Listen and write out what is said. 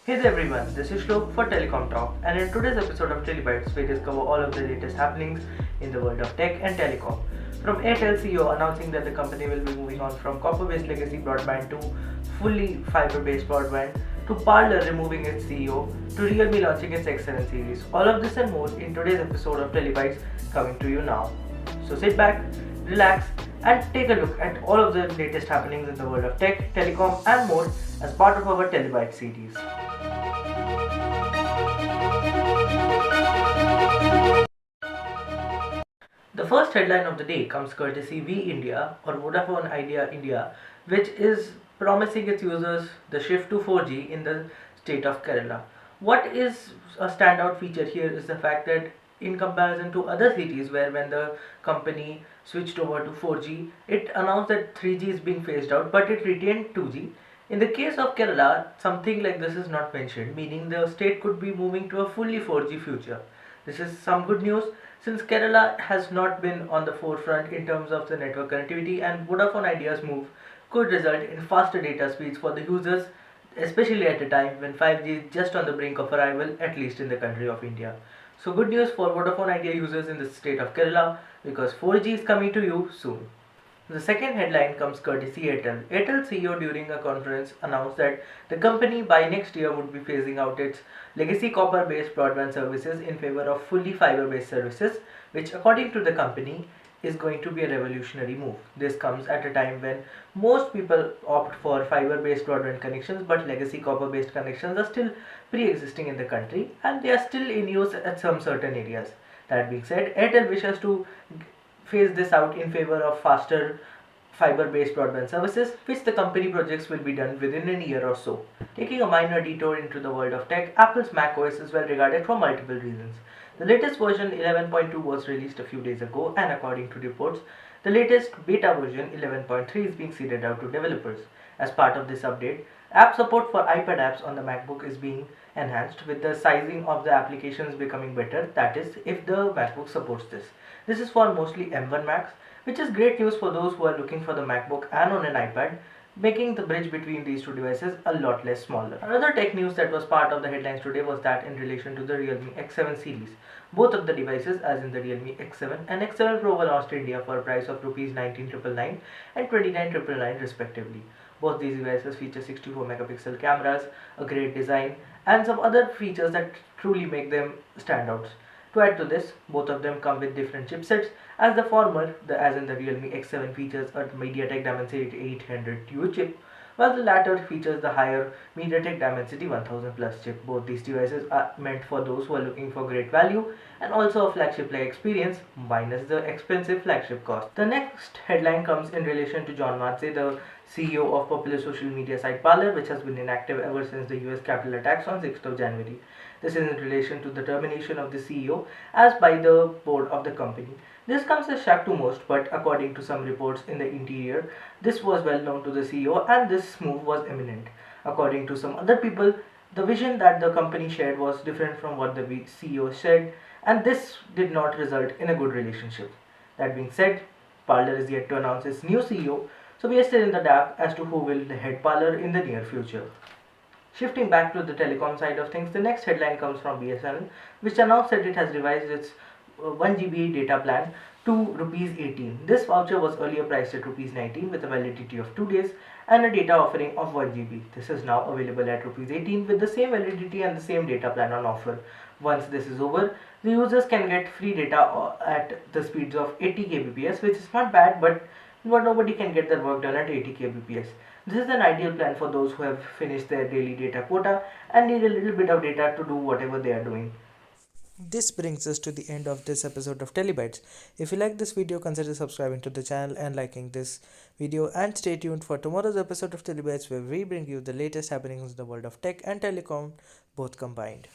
Hey there everyone, this is Shlok for Telecom Talk, and in today's episode of TeleBytes, we discover all of the latest happenings in the world of tech and telecom. From Airtel CEO announcing that the company will be moving on from copper-based legacy broadband to fully fiber-based broadband, to Parlor removing its CEO, to Realme launching its X7 series. All of this and more in today's episode of TeleBytes coming to you now. So sit back, relax, and take a look at all of the latest happenings in the world of tech, telecom, and more as part of our TeleBytes series. The first headline of the day comes courtesy V India or Vodafone Idea India, which is promising its users the shift to 4G in the state of Kerala. What is a standout feature here is the fact that in comparison to other cities where when the company switched over to 4G, it announced that 3G is being phased out but it retained 2G. In the case of Kerala, something like this is not mentioned, meaning the state could be moving to a fully 4G future. This is some good news since Kerala has not been on the forefront in terms of the network connectivity, and Vodafone Idea's move could result in faster data speeds for the users, especially at a time when 5G is just on the brink of arrival, at least in the country of India. So good news for Vodafone Idea users in the state of Kerala because 4G is coming to you soon. The second headline comes courtesy Airtel. Airtel CEO during a conference announced that the company by next year would be phasing out its legacy copper-based broadband services in favor of fully fiber-based services, which according to the company is going to be a revolutionary move. This comes at a time when most people opt for fiber-based broadband connections, but legacy copper-based connections are still pre-existing in the country and they are still in use at some certain areas. That being said, Airtel wishes to phase this out in favor of faster fiber-based broadband services, which the company projects will be done within a year or so. Taking a minor detour into the world of tech, Apple's macOS is well regarded for multiple reasons. The latest version 11.2 was released a few days ago, and according to reports, the latest beta version 11.3 is being seeded out to developers. As part of this update, app support for iPad apps on the MacBook is being enhanced with the sizing of the applications becoming better, that is, if the MacBook supports this. This is for mostly M1 Macs, which is great news for those who are looking for the MacBook and on an iPad, making the bridge between these two devices a lot less smaller. Another tech news that was part of the headlines today was that in relation to the Realme X7 series. Both of the devices, as in the Realme X7 and X7 Pro, were launched in India for a price of Rs 19,999 and 29,999 respectively. Both these devices feature 64 megapixel cameras, a great design, and some other features that truly make them standouts. To add to this, both of them come with different chipsets, as the former, as in the Realme X7, features a MediaTek Dimensity 800U chip, while the latter features the higher MediaTek Dimensity 1000 Plus chip. Both these devices are meant for those who are looking for great value and also a flagship-like experience, minus the expensive flagship cost. The next headline comes in relation to John Matze, the CEO of popular social media site Parlor, which has been inactive ever since the US Capitol attacks on 6th of January. This is in relation to the termination of the CEO as by the board of the company. This comes as shock to most, but according to some reports in the interior, this was well known to the CEO and this move was imminent. According to some other people, the vision that the company shared was different from what the CEO said, and this did not result in a good relationship. That being said, Parler is yet to announce its new CEO, so we are still in the dark as to who will head Parler in the near future. Shifting back to the telecom side of things, the next headline comes from BSNL, which announced that it has revised its 1 GB data plan to Rs 18. This voucher was earlier priced at Rs 19 with a validity of 2 days and a data offering of 1 GB. This is now available at Rs 18 with the same validity and the same data plan on offer. Once this is over, the users can get free data at the speeds of 80 kbps, which is not bad, but nobody can get their work done at 80 kbps. This is an ideal plan for those who have finished their daily data quota and need a little bit of data to do whatever they are doing. This brings us to the end of this episode of TeleBytes. If you like this video, consider subscribing to the channel and liking this video, and stay tuned for tomorrow's episode of TeleBytes, where we bring you the latest happenings in the world of tech and telecom, both combined.